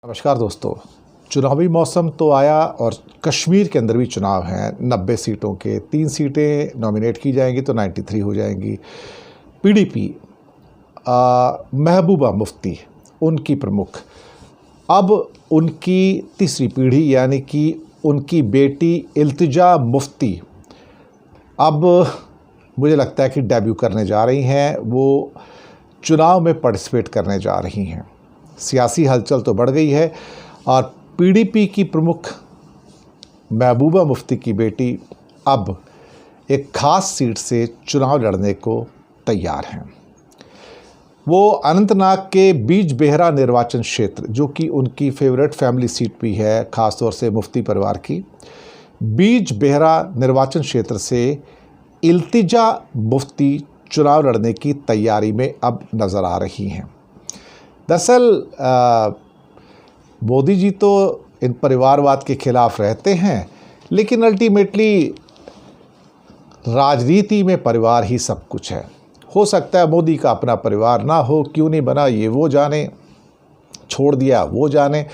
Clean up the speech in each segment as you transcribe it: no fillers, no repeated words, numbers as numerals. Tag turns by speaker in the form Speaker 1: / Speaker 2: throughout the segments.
Speaker 1: नमस्कार दोस्तों। चुनावी मौसम तो आया और कश्मीर के अंदर भी चुनाव हैं। 90 सीटों के 3 सीटें नॉमिनेट की जाएंगी तो 93 हो जाएंगी। पीडीपी महबूबा मुफ्ती उनकी प्रमुख, अब उनकी तीसरी पीढ़ी यानी कि उनकी बेटी इल्तिजा मुफ्ती अब मुझे लगता है कि डेब्यू करने जा रही हैं। वो चुनाव में पार्टिसिपेट करने जा रही हैं। सियासी हलचल तो बढ़ गई है और पीडीपी की प्रमुख महबूबा मुफ्ती की बेटी अब एक खास सीट से चुनाव लड़ने को तैयार हैं। वो अनंतनाग के बीजबेहरा निर्वाचन क्षेत्र, जो कि उनकी फेवरेट फैमिली सीट भी है, ख़ास तौर से मुफ्ती परिवार की, बीजबेहरा निर्वाचन क्षेत्र से इल्तिजा मुफ्ती चुनाव लड़ने की तैयारी में अब नज़र आ रही हैं। दरअसल मोदी जी तो इन परिवारवाद के खिलाफ रहते हैं, लेकिन अल्टीमेटली राजनीति में परिवार ही सब कुछ है। हो सकता है मोदी का अपना परिवार ना हो, क्यों नहीं बना ये वो जाने, छोड़ दिया वो जाने,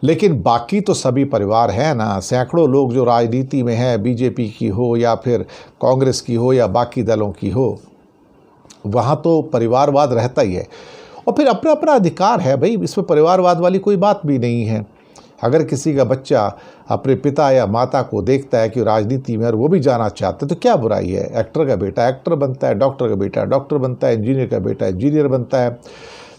Speaker 1: लेकिन बाकी तो सभी परिवार हैं ना। सैकड़ों लोग जो राजनीति में हैं, बीजेपी की हो या फिर कांग्रेस की हो या बाकी दलों की हो, वहाँ तो परिवारवाद रहता ही है। और फिर अपना अपना अधिकार है भाई, इसमें परिवारवाद वाली कोई बात भी नहीं है। अगर किसी का बच्चा अपने पिता या माता को देखता है कि राजनीति में और वो भी जाना चाहते तो क्या बुराई है। एक्टर का बेटा एक्टर बनता है, डॉक्टर का बेटा डॉक्टर बनता है, इंजीनियर का बेटा इंजीनियर बनता है।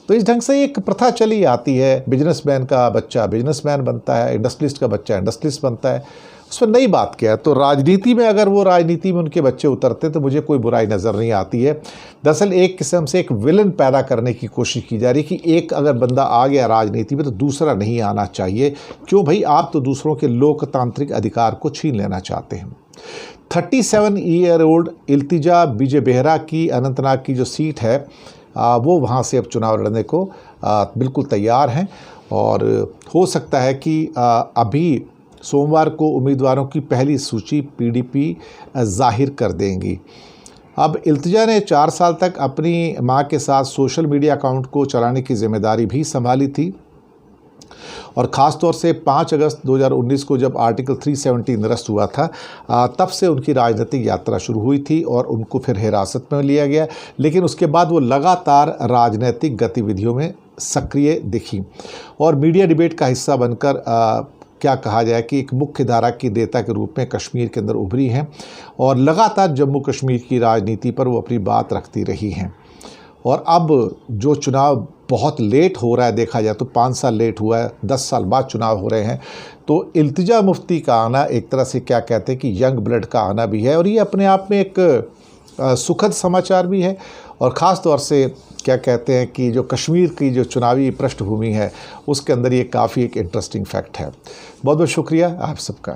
Speaker 1: तो इस ढंग से एक प्रथा चली आती है। बिजनेसमैन का बच्चा बिजनेसमैन बनता है, इंडस्ट्रियलिस्ट का बच्चा इंडस्ट्रियलिस्ट बनता है। उसमें नई बात क्या है। तो राजनीति में अगर वो राजनीति में उनके बच्चे उतरते तो मुझे कोई बुराई नज़र नहीं आती है। दरअसल एक किस्म से एक विलन पैदा करने की कोशिश की जा रही है कि एक अगर बंदा आ गया राजनीति में तो दूसरा नहीं आना चाहिए। क्यों भाई, आप तो दूसरों के लोकतांत्रिक अधिकार को छीन लेना चाहते हैं। 37 ईयर ओल्ड इल्तिजा बीजबेहरा की अनंतनाग की जो सीट है, वो वहाँ से अब चुनाव लड़ने को बिल्कुल तैयार हैं। और हो सकता है कि अभी सोमवार को उम्मीदवारों की पहली सूची पीडीपी जाहिर कर देंगी। अब इल्तिजा ने 4 साल तक अपनी मां के साथ सोशल मीडिया अकाउंट को चलाने की जिम्मेदारी भी संभाली थी और ख़ास तौर से 5 अगस्त 2019 को जब आर्टिकल 370 निरस्त हुआ था, तब से उनकी राजनीतिक यात्रा शुरू हुई थी और उनको फिर हिरासत में लिया गया। लेकिन उसके बाद वो लगातार राजनीतिक गतिविधियों में सक्रिय दिखी और मीडिया डिबेट का हिस्सा बनकर क्या कहा जाए कि एक मुख्य धारा की नेता के रूप में कश्मीर के अंदर उभरी हैं और लगातार जम्मू कश्मीर की राजनीति पर वो अपनी बात रखती रही हैं। और अब जो चुनाव बहुत लेट हो रहा है, देखा जाए तो 5 साल लेट हुआ है, 10 साल बाद चुनाव हो रहे हैं, तो इल्तिजा मुफ्ती का आना एक तरह से क्या कहते हैं कि यंग ब्लड का आना भी है और ये अपने आप में एक सुखद समाचार भी है। और ख़ास तौर से क्या कहते हैं कि जो कश्मीर की जो चुनावी पृष्ठभूमि है उसके अंदर ये काफ़ी एक इंटरेस्टिंग फैक्ट है। बहुत बहुत शुक्रिया आप सबका।